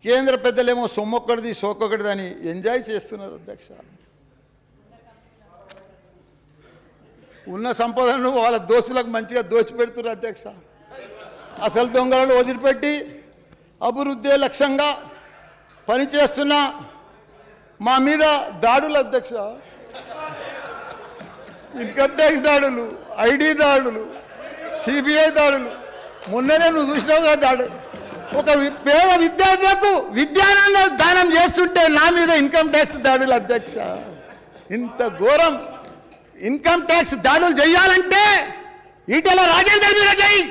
కేంద్ర పెద్దలేమో సొమ్మొక్కడిది సోకొకటిది అని ఎంజాయ్ చేస్తున్నారు అధ్యక్ష. ఉన్న సంపదను వాళ్ళ దోస్తులకు మంచిగా దోచిపెడుతున్నారు అధ్యక్ష. అసలు దొంగలను వదిలిపెట్టి అభివృద్ధి లక్ష్యంగా పనిచేస్తున్న మా మీద దాడులు అధ్యక్ష. ఇన్కమ్ ట్యాక్స్ దాడులు, ఐడి దాడులు, సిబిఐ దాడులు. మొన్ననే నువ్వు చూసినావుగా దాడు. ఒక పేద విద్యార్థులకు విద్యానంద దానం చేస్తుంటే నా మీద ఇన్కమ్ ట్యాక్స్ దాడులు అధ్యక్ష. ఇంత ఘోరం. ఇన్కమ్ ట్యాక్స్ దాడులు చేయాలంటే ఈటెల రాజేందర్ మీద చేయి.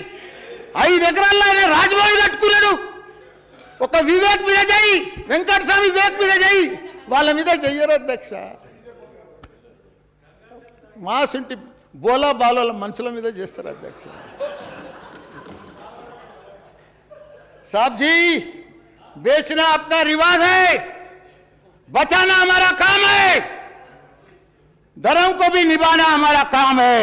5 ఎకరాల్లో ఆయన రాజ్భవన్ కట్టుకున్నాడు. ఒక వివేక్ మీద చేయి, వెంకటస్వామి వివేక్ మీద చేయి. వాళ్ళ మీద చెయ్యరు అధ్యక్ష. మాసుంటి బోలా బాలోల మనుషుల మీద చేస్తారు అధ్యక్ష. साहब जी, बेचना अपना रिवाज है, बचाना हमारा काम है, धर्म को भी निभाना हमारा काम है.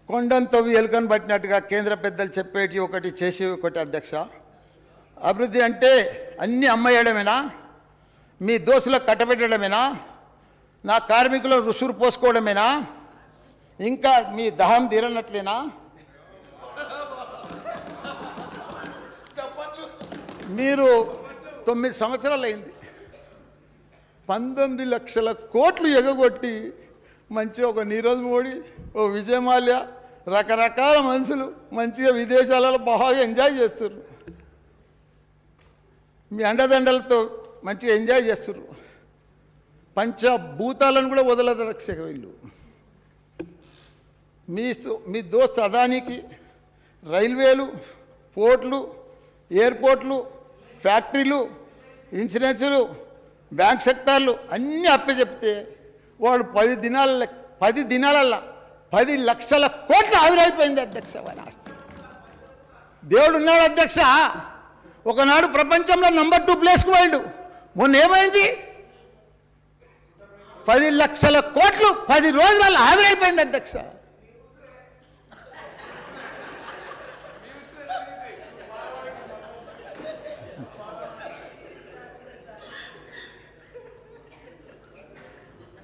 కొండంతో ఎలుకను పట్టినట్టుగా కేంద్ర పెద్దలు చెప్పేటి ఒకటి చేసి ఒకటి అధ్యక్ష. అభివృద్ధి అంటే అన్నీ అమ్మేయడమేనా? మీ దోస్తులకు కట్టబెట్టడమేనా? నా కార్మికులు రుసురు పోసుకోవడమేనా? ఇంకా మీ దహం తీరనట్లేనా? మీరు 9 సంవత్సరాలు అయింది. 19 లక్షల కోట్లు ఎగగొట్టి మంచిగా ఒక నీరజ్ మోడీ, ఓ విజయ్ మాల్యా, రకరకాల మనుషులు మంచిగా విదేశాలలో బాగా ఎంజాయ్ చేస్తున్నారు. మీ అండదండలతో మంచిగా ఎంజాయ్ చేస్తున్నారు. పంచభూతాలను కూడా వదలదు రక్షక వీళ్ళు. మీ దోస్త్ అదానికి రైల్వేలు, పోర్ట్లు, ఎయిర్పోర్ట్లు, ఫ్యాక్టరీలు, ఇన్సూరెన్సులు, బ్యాంక్ సెక్టార్లు అన్నీ అప్పచెప్తే వాడు 10 దినాలల్లో 10 లక్షల కోట్లు ఆవిరైపోయింది అధ్యక్ష. వారి ఆస్తి. దేవుడు ఉన్నాడు అధ్యక్ష. ఒకనాడు ప్రపంచంలో నంబర్ 2 ప్లేస్కి పోయిండు. మొన్న ఏమైంది? 10 లక్షల కోట్లు 10 రోజులలో ఆవిరైపోయింది అధ్యక్ష.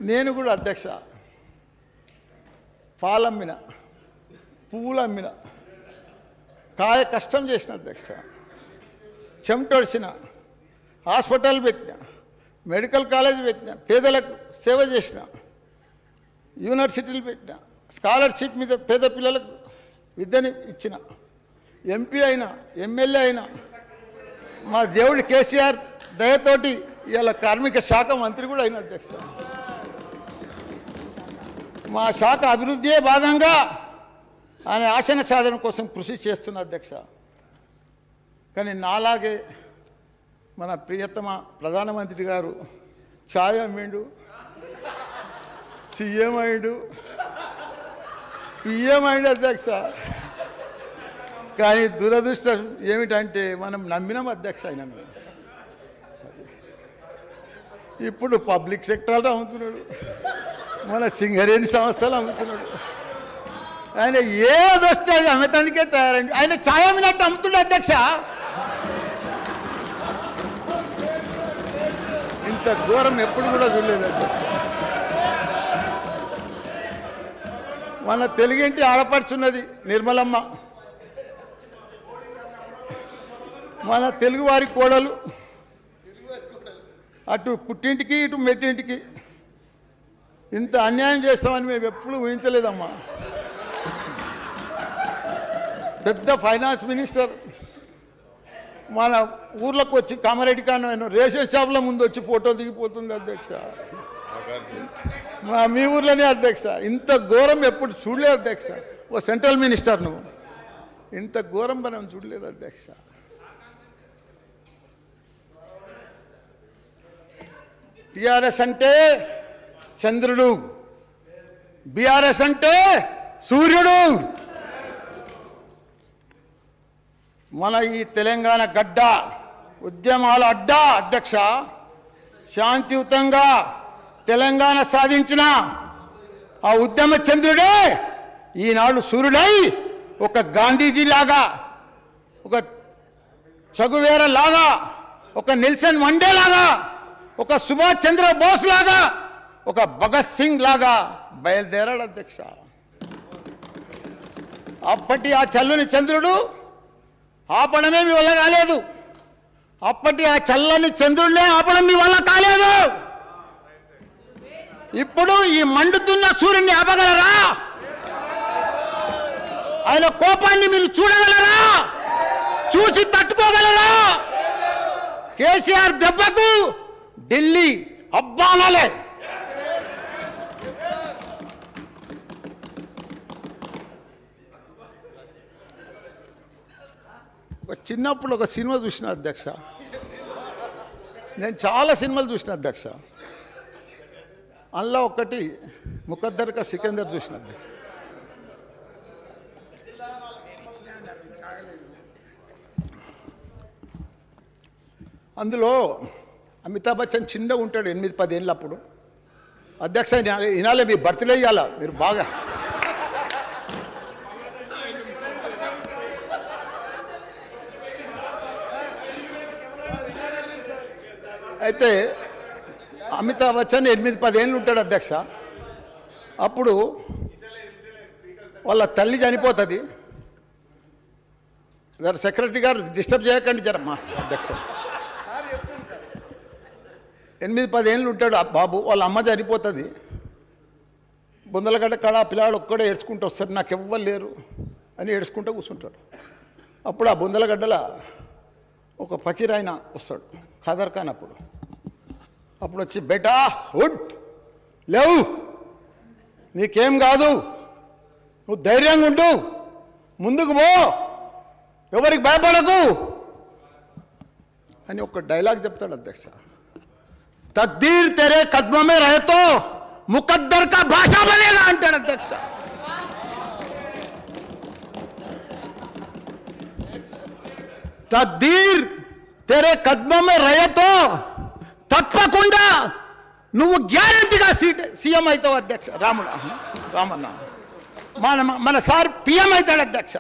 నేను కూడా అధ్యక్ష పాలమ్మిన, పువ్వులమ్మిన, కాయ కష్టం చేసిన అధ్యక్ష. చెమటొడిచిన, హాస్పిటల్ పెట్టిన, మెడికల్ కాలేజ్ పెట్టిన, పేదలకు సేవ చేసిన, యూనివర్సిటీలు పెట్టిన, స్కాలర్షిప్ మీద పేద పిల్లలకు విద్యని ఇచ్చిన, ఎంపీ అయినా, ఎమ్మెల్యే అయినా, మా దేవుడి కేసీఆర్ దయతోటి ఇవాళ కార్మిక శాఖ మంత్రి కూడా అయిన అధ్యక్ష. మా శాఖ అభివృద్ధియే భాగంగా ఆయన ఆశన సాధన కోసం కృషి చేస్తున్న అధ్యక్ష. కానీ నాలాగే మన ప్రియతమ ప్రధానమంత్రి గారు ఛాయ్ అమ్మిండు, సీఎం అయ్యిండు, పిఎం అయ్యిండు అధ్యక్ష. కానీ దురదృష్టం ఏమిటంటే మనం నమ్మినాం అధ్యక్ష ఆయన. ఇప్పుడు పబ్లిక్ సెక్టార్లో అమ్ముతున్నాడు, మన సింగరేణి సంస్థలు అమ్ముతున్నాడు. ఆయన ఏదొస్తే అది అమ్మేతానికే తయారండి. ఆయన ఛాయ్ అమ్మినట్టు అమ్ముతున్నాడు అధ్యక్ష. ఇంత ఘోరం ఎప్పుడు కూడా చూడలేదు అధ్యక్ష. మన తెలుగింటి ఆడపడుచున్నది నిర్మలమ్మ, మన తెలుగువారి కోడలు. అటు పుట్టింటికి ఇటు మెట్టింటికి ఇంత అన్యాయం చేస్తామని మేము ఎప్పుడు ఊహించలేదమ్మా. పెద్ద ఫైనాన్స్ మినిస్టర్ మన ఊర్లోకి వచ్చి కామారెడ్డి కాను రేషన్ షాపుల ముందు వచ్చి ఫోటో దిగిపోతుంది అధ్యక్ష. మీ ఊర్లోనే అధ్యక్ష. ఇంత ఘోరం ఎప్పుడు చూడలేదు అధ్యక్ష. ఓ సెంట్రల్ మినిస్టర్ నువ్వు ఇంత ఘోరం మనం చూడలేదు అధ్యక్ష. టిఆర్ఎస్ అంటే చంద్రుడు, బీఆర్ఎస్ అంటే సూర్యుడు. మన ఈ తెలంగాణ గడ్డ ఉద్యమాల అడ్డా అధ్యక్ష. శాంతియుతంగా తెలంగాణ సాధించిన ఆ ఉద్యమ చంద్రుడే ఈనాడు సూర్యుడై ఒక గాంధీజీ లాగా, ఒక చగువేర లాగా ఒక నెల్సన్ మండేలాగా, ఒక సుభాష్ చంద్రబోస్ లాగా, ఒక భగత్ సింగ్ లాగా బయలుదేరాడు అధ్యక్ష. అప్పటి ఆ చల్లని చంద్రుడు ఆపడమే మీ వల్ల కాలేదు. అప్పటి ఆ చల్లని చంద్రుడినే ఆపడం మీ వల్ల కాలేదు. ఇప్పుడు ఈ మండుతున్న సూర్యుడిని ఆపగలరా? ఆయన కోపాన్ని మీరు చూడగలరా? చూసి తట్టుకోగలరా? కేసీఆర్ దెబ్బకు ఢిల్లీ అబ్బానాలే. చిన్నప్పుడు ఒక సినిమా చూసిన అధ్యక్ష, నేను చాలా సినిమాలు చూసిన అధ్యక్ష. అందులో ఒకటి ముఖద్దర్ కా సికందర్ చూసిన అధ్యక్ష. అందులో అమితాబ్ బచ్చన్ చిన్నగా ఉంటాడు, 8-10 ఏళ్ళు అప్పుడు. అధ్యక్ష ఇనాలే, మీ బర్త్డే ఇవ్వాలా మీరు బాగా. అయితే అమితాబ్ బచ్చన్ 8-10 ఏళ్ళు ఉంటాడు అధ్యక్ష. అప్పుడు వాళ్ళ తల్లి చనిపోతుంది. సెక్రటరీ గారు డిస్టర్బ్ చేయకండి జరమ్మా అధ్యక్ష. 8-10 ఏళ్ళు ఉంటాడు ఆ బాబు. వాళ్ళ అమ్మ చనిపోతుంది. బొందలగడ్డ కాడ పిల్లాడు ఒక్కడే ఏడ్చుకుంటూ వస్తాడు, నాకు ఎవ్వరు లేరు అని ఏడ్చుకుంటూ కూర్చుంటాడు. అప్పుడు ఆ బొందలగడ్డల ఒక ఫకీర్ ఆయన వస్తాడు, ఖాదర్ ఖాన్. అప్పుడు వచ్చి, బేటా ఉడ్ లేవు, నీకేం కాదు, నువ్వు ధైర్యంగా ఉండు, ముందుకు పో, ఎవరికి భయపడకు అని ఒక డైలాగ్ చెప్తాడు అధ్యక్ష. తక్దీర్ తెరే కద్మో మే రహే తో ముకద్దర్ కా భాషా బనేగా అంటాడు అధ్యక్ష. తక్దీర్ తెరే కద్మో మే రహే తో తప్పకుండా నువ్వు గ్యారంటీగా సీఎం అవుతావు అధ్యక్ష. రామన్న మన సార్ పిఎం అవుతాడు అధ్యక్ష.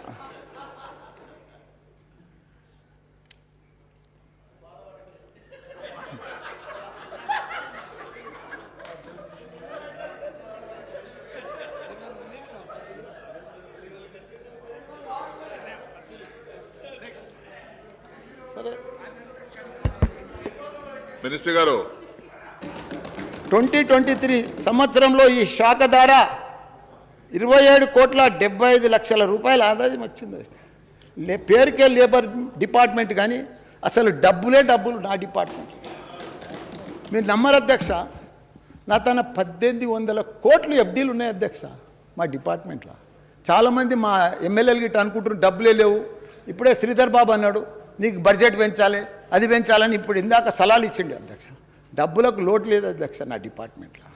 మినిస్టర్ గారు, 2023 సంవత్సరంలో ఈ శాఖ ద్వారా 27,75,00,000 రూపాయల ఆదాయం వచ్చింది. పేరుకే లేబర్ డిపార్ట్మెంట్, కానీ అసలు డబ్బులు నా డిపార్ట్మెంట్. మీరు నమ్మరు అధ్యక్ష, నా తన 1800 కోట్లు ఎఫ్డీలు ఉన్నాయి అధ్యక్ష మా డిపార్ట్మెంట్లో. చాలామంది మా ఎమ్మెల్యేలు గిట్ట అనుకుంటున్నారు డబ్బులే లేవు. ఇప్పుడే శ్రీధర్ బాబు అన్నాడు, నీకు బడ్జెట్ పెంచాలి, అది పెంచాలని. ఇప్పుడు ఇందాక సలహాలు ఇచ్చిండి అధ్యక్ష. డబ్బులకు లోటు లేదు అధ్యక్ష నా డిపార్ట్మెంట్లో.